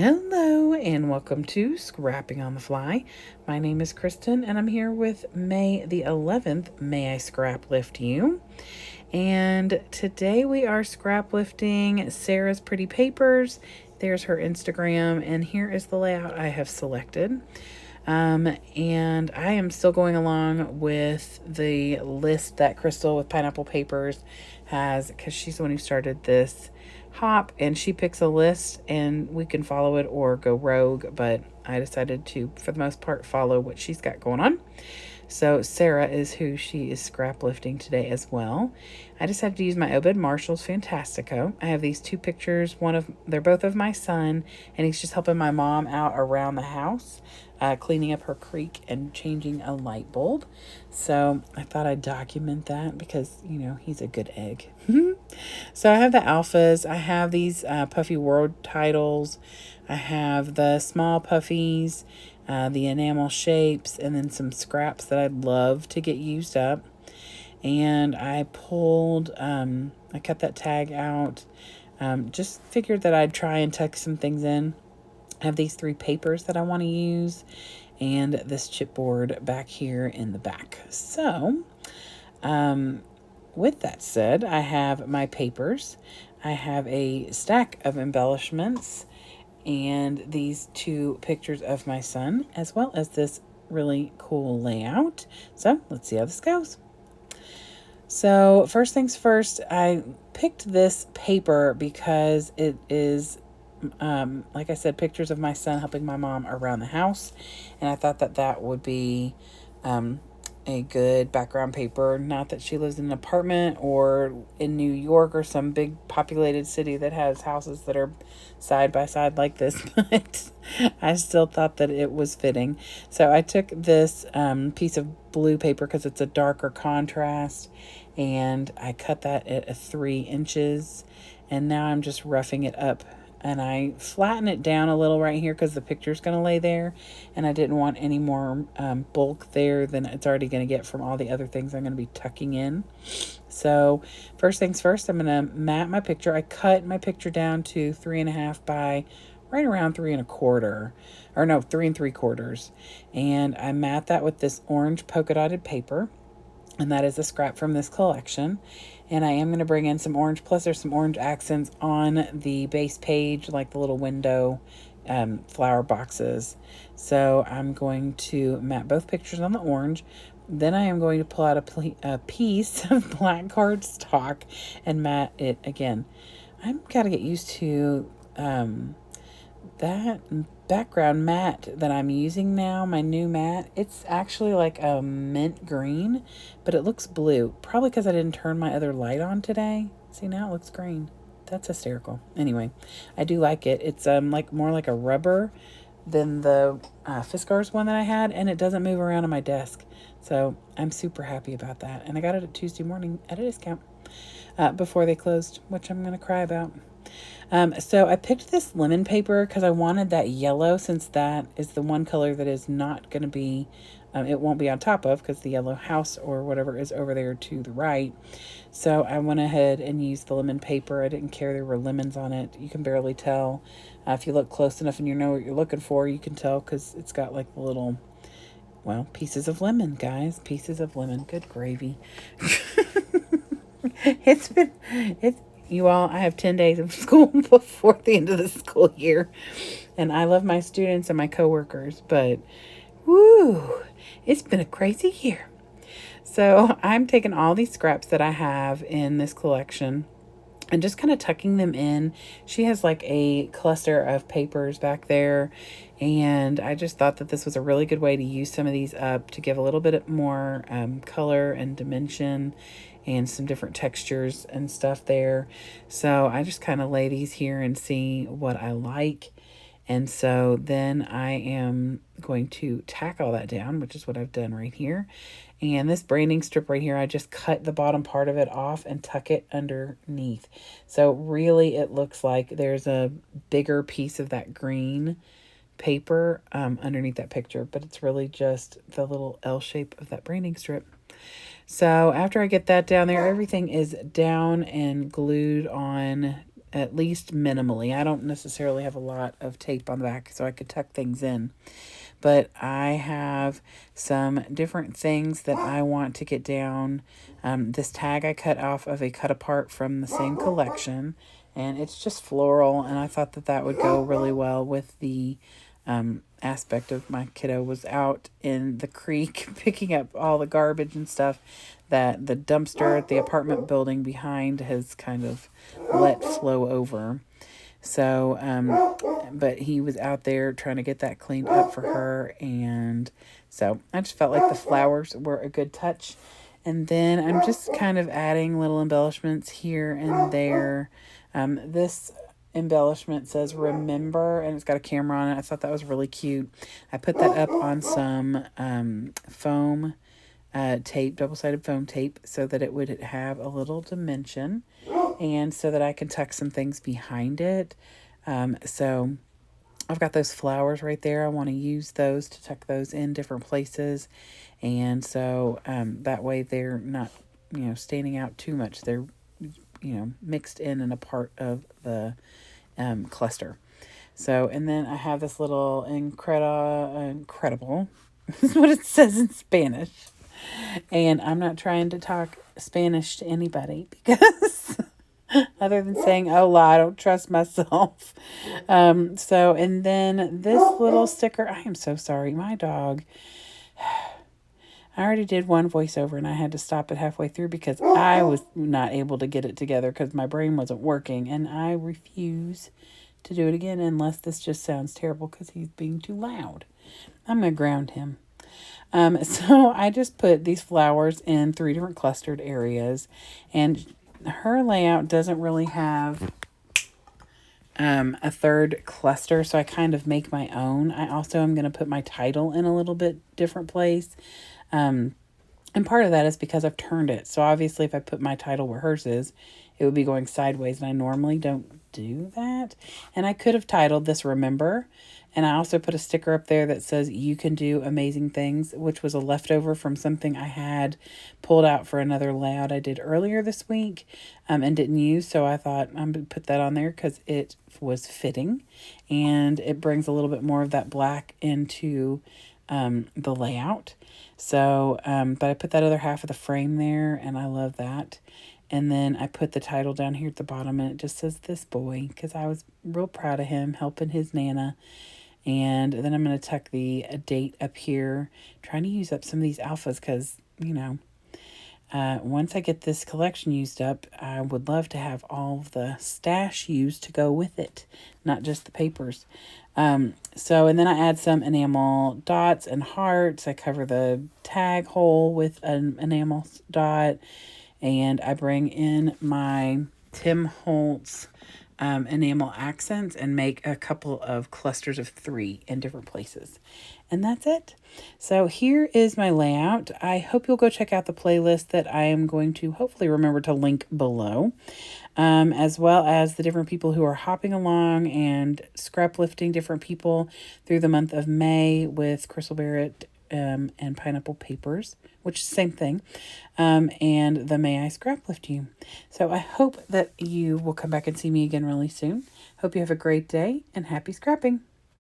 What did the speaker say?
Hello and welcome to Scrapping on the Fly. My name is Kristin and I'm here with May the 11th. May I Scraplift You? And today we are scraplifting Sarah's Pretty Papers. There's her Instagram and here is the layout I have selected. And I am still going along with the list that Crystal with Pineapple Papers has because she's the one who started this hop, and she picks a list and we can follow it or go rogue, but I decided to, for the most part, follow what she's got going on. So Sarah is who she is scraplifting today as well. I decided to use my Obed Marshall's Fantastico. I have these two pictures. They're both of my son, and he's just helping my mom out around the house, cleaning up her creek and changing a light bulb. So I thought I'd document that because, he's a good egg. So I have the alphas. I have these puffy world titles. I have the small puffies, the enamel shapes, and then some scraps that I'd love to get used up. And I I cut that tag out. Just figured that I'd try and tuck some things in. I have these 3 papers that I want to use and this chipboard back here in the back. So, with that said, I have my papers. I have a stack of embellishments and these 2 pictures of my son, as well as this really cool layout. So let's see how this goes. So first things first, I picked this paper because it is, like I said, pictures of my son helping my mom around the house. And I thought that that would be a good background paper. Not that she lives in an apartment or in New York or some big populated city that has houses that are side by side like this, but I still thought that it was fitting. So I took this piece of blue paper because it's a darker contrast, and I cut that at 3 inches, and now I'm just roughing it up. And I flatten it down a little right here because the picture's going to lay there. And I didn't want any more bulk there than it's already going to get from all the other things I'm going to be tucking in. So first things first, I'm going to mat my picture. I cut my picture down to 3.5 by right around 3.25. Or no, 3 3/4. And I mat that with this orange polka dotted paper. And that is a scrap from this collection. And I am going to bring in some orange, plus there's some orange accents on the base page, like the little window flower boxes. So I'm going to mat both pictures on the orange. Then I am going to pull out a piece of black cardstock and mat it again. I've got to get used to that background mat that I'm using now, my new mat. It's actually like a mint green, but it looks blue. Probably because I didn't turn my other light on today. See, now it looks green. That's hysterical. Anyway, I do like it. It's like more like a rubber than the Fiskars one that I had, and it doesn't move around on my desk. So I'm super happy about that. And I got it at Tuesday morning at a discount before they closed, which I'm going to cry about. So I picked this lemon paper because I wanted that yellow, since that is the one color that is not going to be, it won't be on top of, because the yellow house or whatever is over there to the right. So I went ahead and used the lemon paper. I didn't care there were lemons on it. You can barely tell. If you look close enough and you know what you're looking for, you can tell because it's got like the little, pieces of lemon, guys. Pieces of lemon. Good gravy. You all, I have 10 days of school before the end of the school year. And I love my students and my coworkers, but woo, it's been a crazy year. So I'm taking all these scraps that I have in this collection and just kind of tucking them in. She has like a cluster of papers back there. And I just thought that this was a really good way to use some of these up to give a little bit more color and dimension and some different textures and stuff there. So I just kind of lay these here and see what I like. And so then I am going to tack all that down, which is what I've done right here. And this branding strip right here, I just cut the bottom part of it off and tuck it underneath. So really it looks like there's a bigger piece of that green paper underneath that picture, but it's really just the little L shape of that branding strip. So after I get that down there, everything is down and glued on at least minimally. I don't necessarily have a lot of tape on the back, so I could tuck things in. But I have some different things that I want to get down. This tag I cut off of a cut apart from the same collection, and it's just floral, and I thought that that would go really well with the aspect of my kiddo was out in the creek picking up all the garbage and stuff that the dumpster at the apartment building behind has kind of let flow over. So, but he was out there trying to get that cleaned up for her. And so I just felt like the flowers were a good touch. And then I'm just kind of adding little embellishments here and there. This embellishment says remember, and it's got a camera on it. I thought that was really cute. I put that up on some foam tape, double-sided foam tape, so that it would have a little dimension and so that I can tuck some things behind it. So I've got those flowers right there. I want to use those to tuck those in different places. And so that way they're not, standing out too much. They're, mixed in and a part of the cluster. So, and then I have this little incredible, this is what it says in Spanish. And I'm not trying to talk Spanish to anybody because other than saying, hola, I don't trust myself. So, and then this little sticker, I am so sorry. My dog, I already did one voiceover and I had to stop it halfway through because I was not able to get it together because my brain wasn't working. And I refuse to do it again unless this just sounds terrible because he's being too loud. I'm going to ground him. So I just put these flowers in 3 different clustered areas, and her layout doesn't really have a third cluster, so I kind of make my own. I also am going to put my title in a little bit different place. And part of that is because I've turned it. So obviously if I put my title where hers is, it would be going sideways, and I normally don't do that. And I could have titled this Remember. And I also put a sticker up there that says you can do amazing things, which was a leftover from something I had pulled out for another layout I did earlier this week and didn't use. So I thought I'm going to put that on there because it was fitting and it brings a little bit more of that black into the layout. So, but I put that other half of the frame there and I love that. And then I put the title down here at the bottom and it just says This Boy because I was real proud of him helping his Nana. And then I'm going to tuck the date up here, trying to use up some of these alphas because, once I get this collection used up, I would love to have all of the stash used to go with it, not just the papers. And then I add some enamel dots and hearts. I cover the tag hole with an enamel dot, and I bring in my Tim Holtz enamel accents and make a couple of clusters of 3 in different places. And that's it. So here is my layout. I hope you'll go check out the playlist that I am going to hopefully remember to link below, as well as the different people who are hopping along and scrap lifting different people through the month of May with Crystal Barrett and Pineapple Papers, which is the same thing, and the May I Scraplift You. So I hope that you will come back and see me again really soon. Hope you have a great day and happy scrapping.